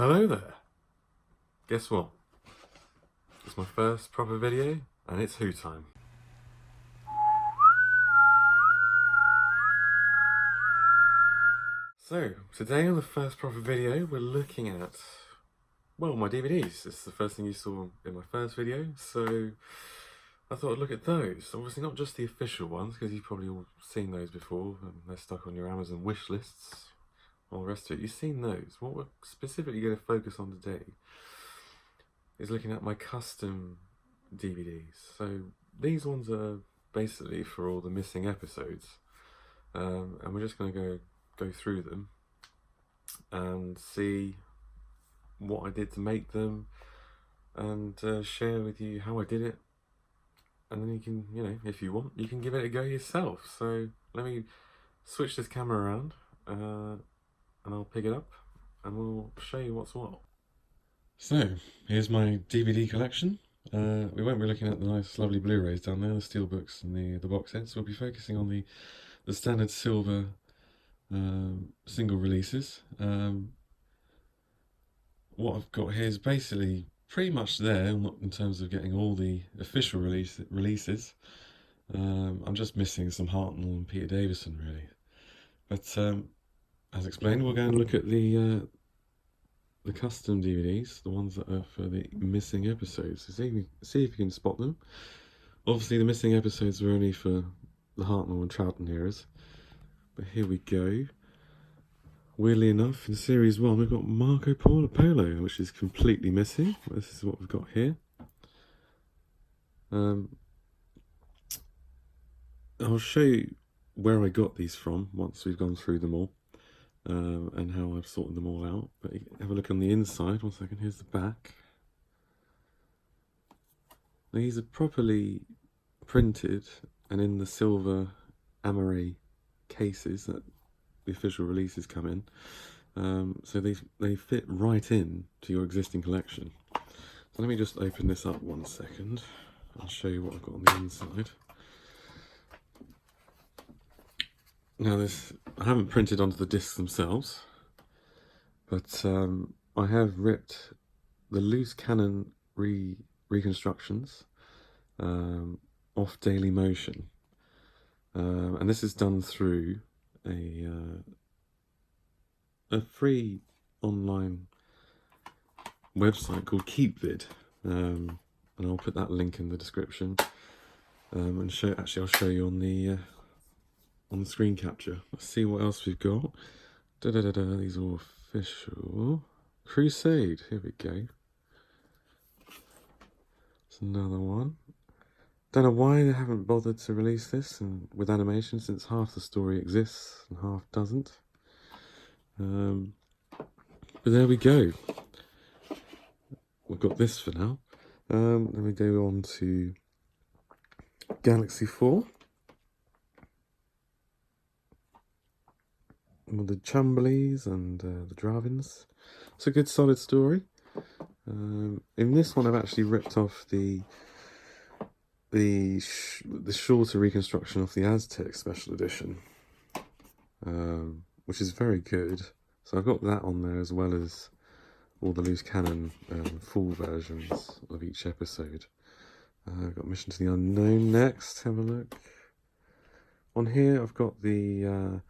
Hello there. Guess what? It's my first proper video and it's Who time. So, today on the first proper video we're looking at, well, my DVDs. This is the first thing you saw in my first video, so I thought I'd look at those. Obviously not just the official ones, because you've probably all seen those before and they're stuck on your Amazon wish lists. All the rest of it, you've seen those. What we're specifically going to focus on today is looking at my custom DVDs. So these ones are basically for all the missing episodes, and we're just going to go through them and see what I did to make them, and share with you how I did it, and then you can, if you want, you can give it a go yourself. So let me switch this camera around and I'll pick it up and we'll show you what's what. So here's my DVD collection. We won't be looking at the nice lovely Blu-rays down there, the steelbooks and the box sets. We'll be focusing on the standard silver single releases. What I've got here is basically pretty much there, not in terms of getting all the official releases. I'm just missing some Hartnell and Peter Davison really. But as explained, we'll go and look at the custom DVDs, the ones that are for the missing episodes. So see if you can spot them. Obviously the missing episodes were only for the Hartnell and Troughton eras. But here we go. Weirdly enough, in Series 1 we've got Marco Polo, which is completely missing. This is what we've got here. I'll show you where I got these from once we've gone through them all. And how I've sorted them all out. But have a look on the inside. 1 second, here's the back. These are properly printed and in the silver amaret cases that the official releases come in. So they fit right in to your existing collection. So let me just open this up 1 second. I'll show you what I've got on the inside. Now this, I haven't printed onto the discs themselves, but I have ripped the loose cannon reconstructions off Dailymotion, and this is done through a free online website called KeepVid, and I'll put that link in the description, and I'll show you on the screen capture. Let's see what else we've got. These are all official. Crusade, here we go. It's another one. Don't know why they haven't bothered to release this and with animation, since half the story exists and half doesn't. But there we go. We've got this for now. Then we go on to Galaxy 4. With the Chumbleys and the Dravins. It's a good solid story. In this one I've actually ripped off the shorter reconstruction of the Aztec special edition, which is very good. So I've got that on there, as well as all the loose cannon full versions of each episode. I've got Mission to the Unknown next. Have a look. On here I've got the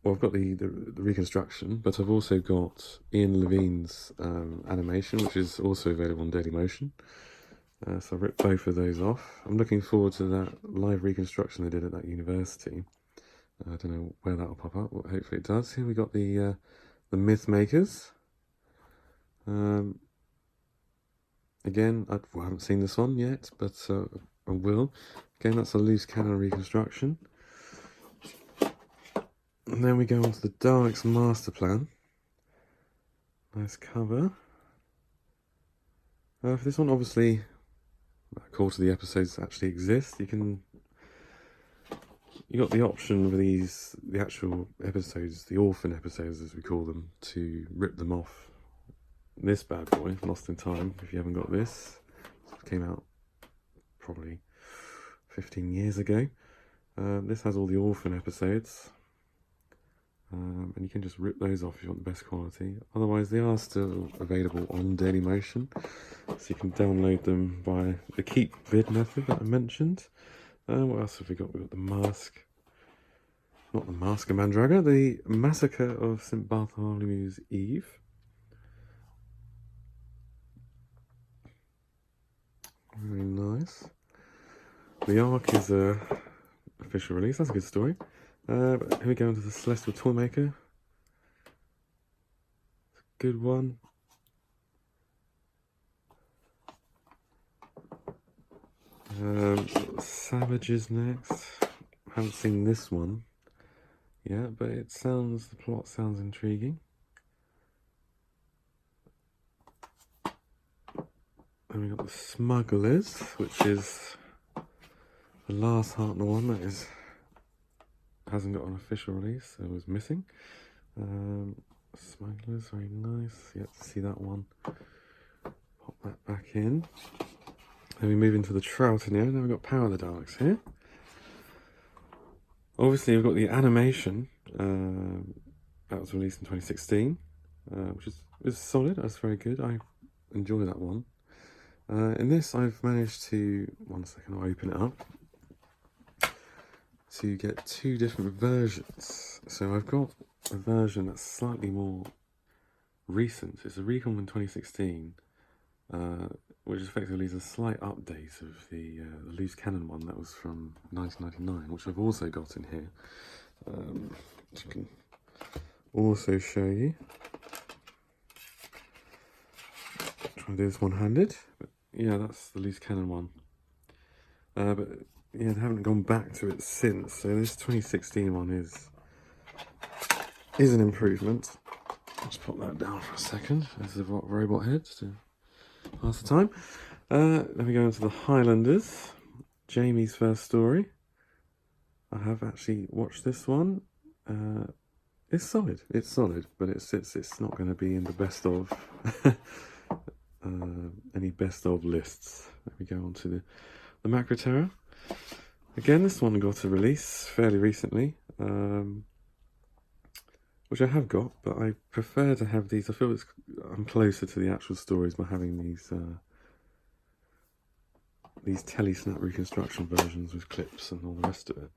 I've got the reconstruction, but I've also got Ian Levine's animation, which is also available on Dailymotion. So I've ripped both of those off. I'm looking forward to that live reconstruction they did at that university. I don't know where that'll pop up, but hopefully it does. Here we got the Mythmakers. Again, I haven't seen this one yet, but I will. Again, that's a loose cannon reconstruction. And then we go on to the Daleks Master Plan. Nice cover. For this one, obviously, a quarter of the episodes actually exist. You got the option for the actual episodes, the orphan episodes as we call them, to rip them off. This bad boy, Lost in Time, if you haven't got this, it came out probably 15 years ago. This has all the orphan episodes. and you can just rip those off if you want the best quality. Otherwise, they are still available on Dailymotion, so you can download them by the keep vid method that I mentioned. What else have we got? We've got the Mask, not the Mask of Mandragora, the Massacre of St. Bartholomew's Eve. Very nice. The Ark is a official release. That's a good story. But here we go into the Celestial Toymaker. It's a good one. Savages next. Haven't seen this one yet, but the plot sounds intriguing. And we got the Smugglers, which is the last Hartnell one that hasn't got an official release, so it was missing. Smugglers, very nice. Yet to see that one. Pop that back in. Then we move into the Troughton here. Now we've got Power of the Daleks here. Obviously, we've got the animation that was released in 2016, which is solid. That's very good. I enjoy that one. In this, I've managed to, one second, I'll open it up, to get two different versions. So I've got a version that's slightly more recent. It's a recon in 2016, which effectively is a slight update of the loose cannon one that was from 1999, which I've also got in here. Which I can also show you. Try and do this one-handed. Yeah, that's the loose cannon one. But yeah, they haven't gone back to it since. So this 2016 one is an improvement. Let's pop that down for a second. There's the robot heads to pass the time. Then we go into the Highlanders. Jamie's first story. I have actually watched this one. It's solid. It's solid, but it's not going to be in the best of. Any best of lists. Then we go on to the Macro Terra. Again, this one got a release fairly recently, which I have got, but I prefer to have these. I feel I'm closer to the actual stories by having these telesnap reconstruction versions with clips and all the rest of it.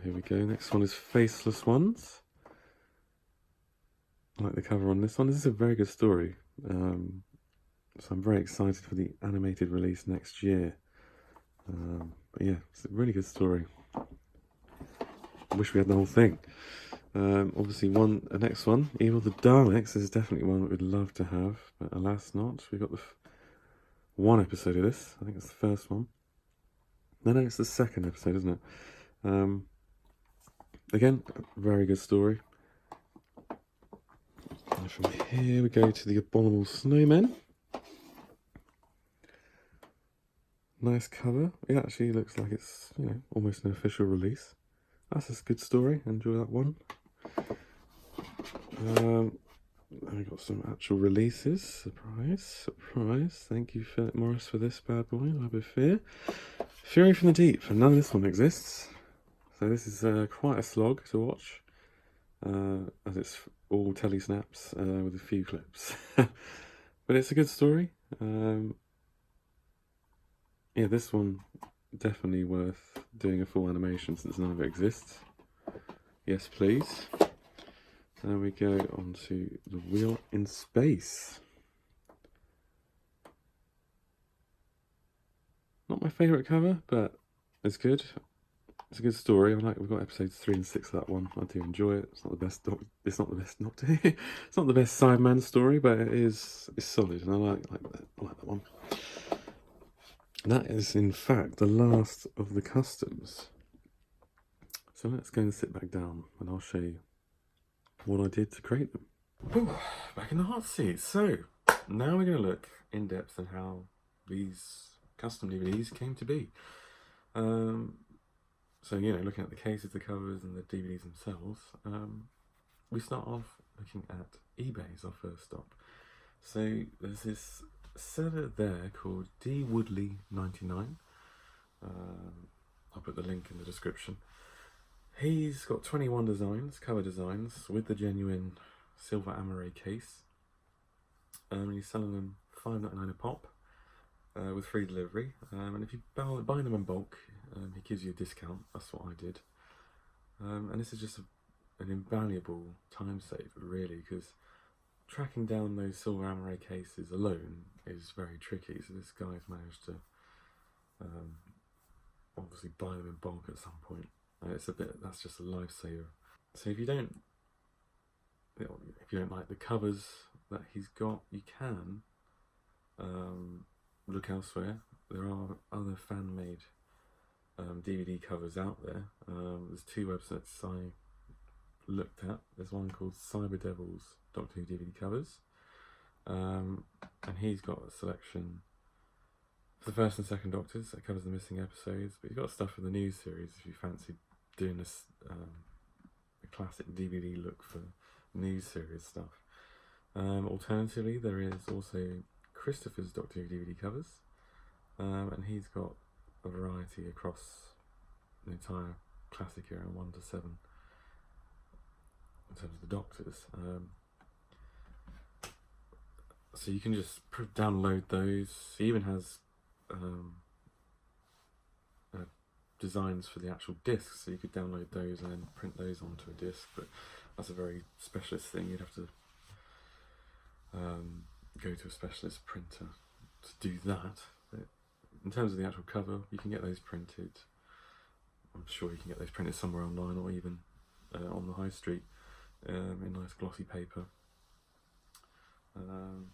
Here we go. Next one is Faceless Ones. I like the cover on this one. This is a very good story. So I'm very excited for the animated release next year. But yeah, it's a really good story. I wish we had the whole thing. Obviously, the next one, Evil the Daleks, is definitely one that we'd love to have, but alas not. We've got one episode of this. I think it's the first one. No, it's the second episode, isn't it? Again, very good story. And from here we go to the Abominable Snowmen. Nice cover. It actually looks like it's, almost an official release. That's a good story. Enjoy that one. I got some actual releases. Surprise, surprise. Thank you, Philip Morris, for this bad boy. Love of Fear. Fury from the Deep. And none of this one exists. So this is quite a slog to watch. As it's all telesnaps with a few clips. But it's a good story. Yeah, this one definitely worth doing a full animation since none of it exists. Yes, please. Then we go on to The Wheel in Space. Not my favourite cover, but it's good. It's a good story. We've got episodes 3 and 6 of that one. I do enjoy it. It's not the best. It's not the best. It's not the best Sideman story, but it's solid, and I like that one. That is, in fact, the last of the customs. So let's go and sit back down and I'll show you what I did to create them. Ooh, back in the hot seat. So, now we're going to look in depth on how these custom DVDs came to be. So, looking at the cases, the covers and the DVDs themselves, we start off looking at eBay as our first stop. So, there's this seller there called D Woodley 99. I'll put the link in the description. He's got 21 designs, cover designs, with the genuine silver amaret case. He's selling them $5.99 a pop, with free delivery. And if you buy them in bulk, he gives you a discount. That's what I did. And this is just an invaluable time saver, really, because tracking down those silver amaret cases alone is very tricky. So this guy's managed to obviously buy them in bulk at some point. That's just a lifesaver. So if you don't like the covers that he's got, you can look elsewhere. There are other fan-made DVD covers out there. There's two websites I looked at. There's one called Cyber Devil's Doctor Who DVD covers, and he's got a selection for the first and second Doctors that covers the missing episodes, but he's got stuff for the new series if you fancy doing this a classic DVD look for new series stuff. Alternatively, there is also Christopher's Doctor Who DVD covers, and he's got a variety across the entire classic era 1 to 7 in terms of the Doctors. So you can just download those. He even has designs for the actual discs, so you could download those and then print those onto a disc, but that's a very specialist thing. You'd have to go to a specialist printer to do that. But in terms of the actual cover, you can get those printed. I'm sure you can get those printed somewhere online, or even on the high street in nice glossy paper.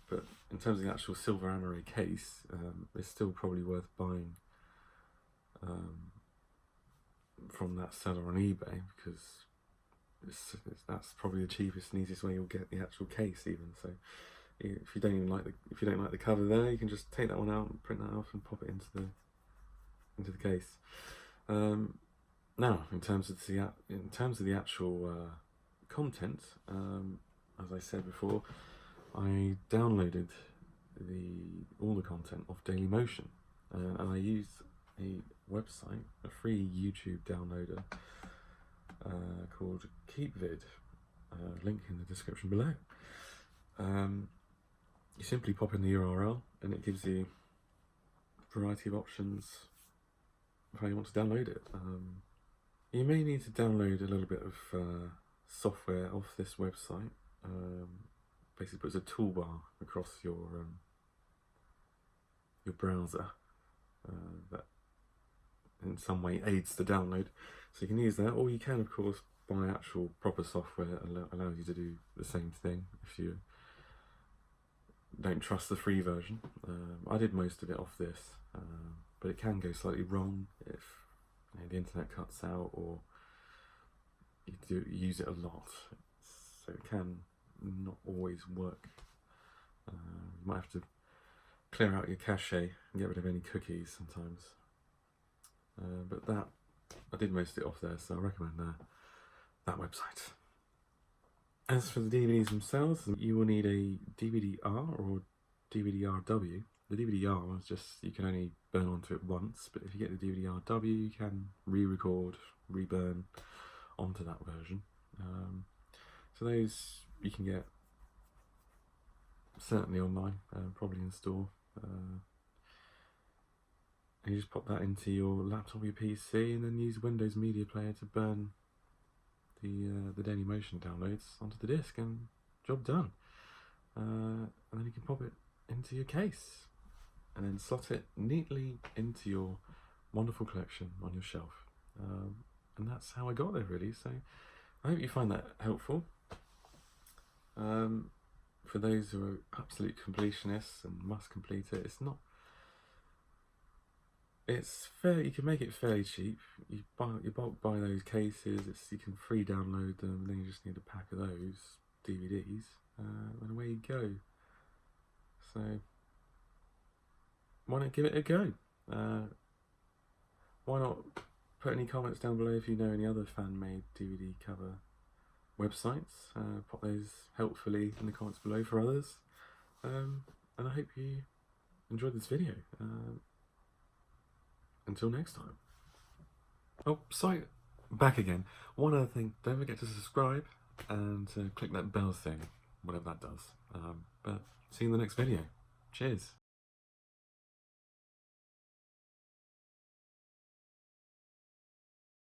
But in terms of the actual silver amaret case, it's still probably worth buying from that seller on eBay, because that's probably the cheapest and easiest way you'll get the actual case. Even so, if you don't like the cover there, you can just take that one out and print that off and pop it into the case. Now, in terms of the actual content, as I said before, I downloaded all the content off Dailymotion, and I used a website, a free YouTube downloader called KeepVid, link in the description below. You simply pop in the URL and it gives you a variety of options of how you want to download it. You may need to download a little bit of software off this website. Basically puts a toolbar across your browser that in some way aids the download, so you can use that, or you can of course buy actual proper software that allows you to do the same thing if you don't trust the free version. I did most of it off this, but it can go slightly wrong if the internet cuts out or you use it a lot, so it can not always work. You might have to clear out your cache and get rid of any cookies sometimes. But that, I did most of it off there, so I recommend that website. As for the DVDs themselves, you will need a DVD-R or DVD-RW. The DVD-R is just, you can only burn onto it once, but if you get the DVD-RW, you can re-record, re-burn onto that version. So those you can get certainly online, probably in store. And you just pop that into your laptop or your PC, and then use Windows Media Player to burn the Dailymotion downloads onto the disc, and job done. And then you can pop it into your case, and then slot it neatly into your wonderful collection on your shelf. And that's how I got there, really. So I hope you find that helpful. For those who are absolute completionists and must complete it, it's fair. You can make it fairly cheap. You bulk buy those cases. You can free download them, and then you just need a pack of those DVDs, and away you go. So why not give it a go? Why not put any comments down below if you know any other fan-made DVD cover websites. Pop those helpfully in the comments below for others. And I hope you enjoyed this video. Until next time. Oh, back again. One other thing, don't forget to subscribe and click that bell thing, whatever that does. But see you in the next video. Cheers.